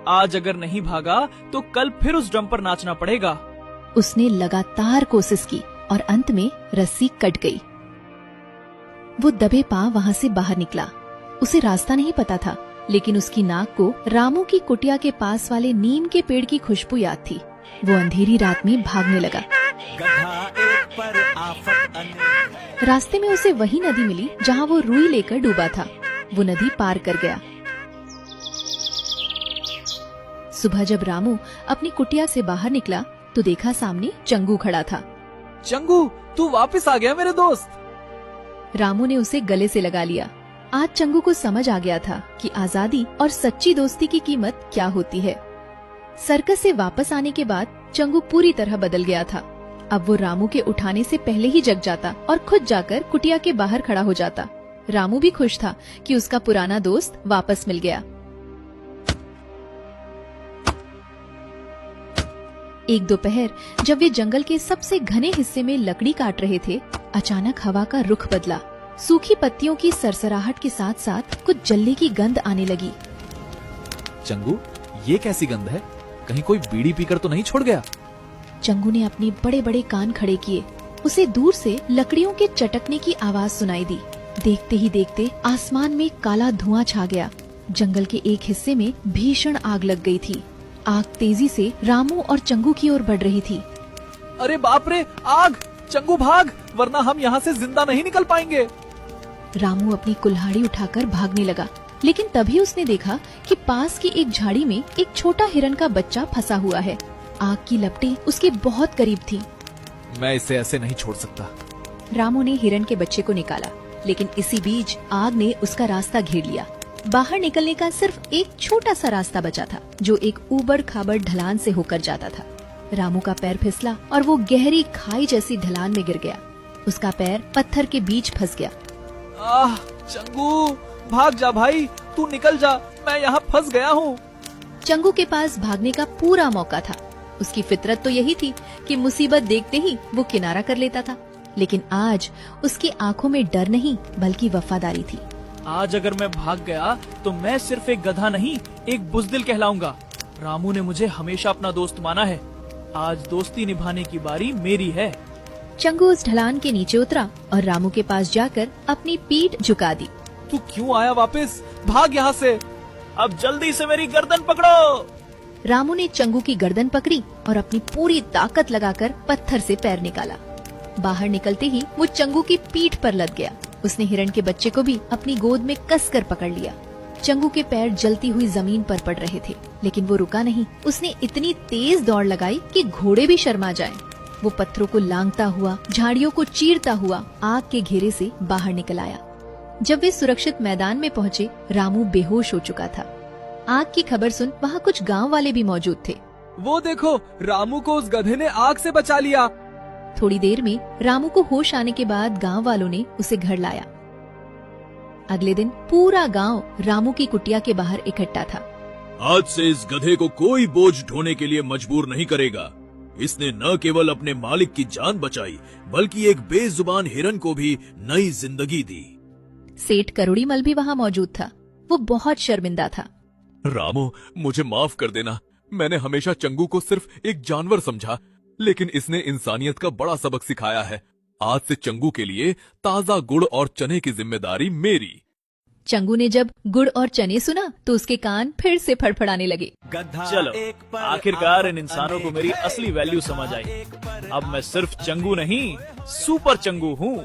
आज अगर नहीं भागा तो कल फिर उस ड्रम पर नाचना पड़ेगा। उसने लगातार कोशिश की और अंत में रस्सी कट गई। वो दबे पांव वहाँ से बाहर निकला। उसे रास्ता नहीं पता था, लेकिन उसकी नाक को रामू की कुटिया के पास वाले नीम के पेड़ की खुशबू याद थी। वो अंधेरी रात में भागने लगा। रास्ते में उसे वही नदी मिली जहाँ वो रुई लेकर डूबा था। वो नदी पार कर गया। सुबह जब रामू अपनी कुटिया से बाहर निकला तो देखा सामने चंगू खड़ा था। चंगू, तू वापस आ गया मेरे दोस्त। रामू ने उसे गले से लगा लिया। आज चंगू को समझ आ गया था कि आजादी और सच्ची दोस्ती की कीमत क्या होती है। सर्कस से वापस आने के बाद चंगू पूरी तरह बदल गया था। अब वो रामू के उठाने से पहले ही जग जाता और खुद जाकर कुटिया के बाहर खड़ा हो जाता। रामू भी खुश था कि उसका पुराना दोस्त वापस मिल गया। एक दोपहर जब वे जंगल के सबसे घने हिस्से में लकड़ी काट रहे थे, अचानक हवा का रुख बदला। सूखी पत्तियों की सरसराहट के साथ साथ कुछ जलने की गंध आने लगी। चंगू, ये कैसी गंध है? कहीं कोई बीड़ी पीकर तो नहीं छोड़ गया? चंगू ने अपने बड़े बड़े कान खड़े किए। उसे दूर से लकड़ियों के चटकने की आवाज सुनाई दी। देखते ही देखते आसमान में काला धुआं छा गया। जंगल के एक हिस्से में भीषण आग लग गई थी। आग तेजी से रामू और चंगू की ओर बढ़ रही थी। अरे बाप रे, आग! चंगू भाग, वरना हम यहाँ से जिंदा नहीं निकल पाएंगे। रामू अपनी कुल्हाड़ी उठाकर भागने लगा, लेकिन तभी उसने देखा कि पास की एक झाड़ी में एक छोटा हिरन का बच्चा फंसा हुआ है। आग की लपटें उसके बहुत करीब थी। मैं इसे ऐसे नहीं छोड़ सकता। रामू ने हिरन के बच्चे को निकाला, लेकिन इसी बीच आग ने उसका रास्ता घेर लिया। बाहर निकलने का सिर्फ एक छोटा सा रास्ता बचा था, जो एक ऊबड़ खाबड़ ढलान से होकर जाता था। रामू का पैर फिसला और वो गहरी खाई जैसी ढलान में गिर गया। उसका पैर पत्थर के बीच फंस गया। आह, चंगू, भाग जा भाई, तू निकल जा, मैं यहाँ फंस गया हूँ। चंगू के पास भागने का पूरा मौका था। उसकी फितरत तो यही थी कि मुसीबत देखते ही वो किनारा कर लेता था, लेकिन आज उसकी आंखों में डर नहीं बल्कि वफादारी थी। आज अगर मैं भाग गया तो मैं सिर्फ एक गधा नहीं, एक बुज़दिल कहलाऊंगा। रामू ने मुझे हमेशा अपना दोस्त माना है। आज दोस्ती निभाने की बारी मेरी है। चंगू उस ढलान के नीचे उतरा और रामू के पास जाकर अपनी पीठ झुका दी। तू क्यों आया वापस? भाग यहाँ से। अब जल्दी से मेरी गर्दन पकड़ो। रामू ने चंगू की गर्दन पकड़ी और अपनी पूरी ताकत लगाकर पत्थर से पैर निकाला। बाहर निकलते ही वो चंगू की पीठ पर लद गया। उसने हिरण के बच्चे को भी अपनी गोद में कसकर पकड़ लिया। चंगू के पैर जलती हुई जमीन पर पड़ रहे थे, लेकिन वो रुका नहीं। उसने इतनी तेज दौड़ लगाई कि घोड़े भी शर्मा जाएं। वो पत्थरों को लांघता हुआ, झाड़ियों को चीरता हुआ आग के घेरे से बाहर निकल आया। जब वे सुरक्षित मैदान में पहुँचे, रामू बेहोश हो चुका था। आग की खबर सुन वहाँ कुछ गांव वाले भी मौजूद थे। वो देखो, रामू को उस गधे ने आग से बचा लिया। थोड़ी देर में रामू को होश आने के बाद गांव वालों ने उसे घर लाया। अगले दिन पूरा गांव रामू की कुटिया के बाहर इकट्ठा था। आज से इस गधे को कोई बोझ ढोने के लिए मजबूर नहीं करेगा। इसने न केवल अपने मालिक की जान बचाई, बल्कि एक बेजुबान हिरन को भी नई जिंदगी दी। सेठ करोड़ीमल भी वहाँ मौजूद था। वो बहुत शर्मिंदा था। रामू, मुझे माफ कर देना। मैंने हमेशा चंगू को सिर्फ एक जानवर समझा, लेकिन इसने इंसानियत का बड़ा सबक सिखाया है। आज से चंगू के लिए ताजा गुड़ और चने की जिम्मेदारी मेरी। चंगू ने जब गुड़ और चने सुना तो उसके कान फिर से फड़फड़ाने लगे। चलो, आखिरकार इन इंसानों को मेरी असली वैल्यू समझ आई। अब मैं सिर्फ चंगू नहीं, सुपर चंगू हूँ।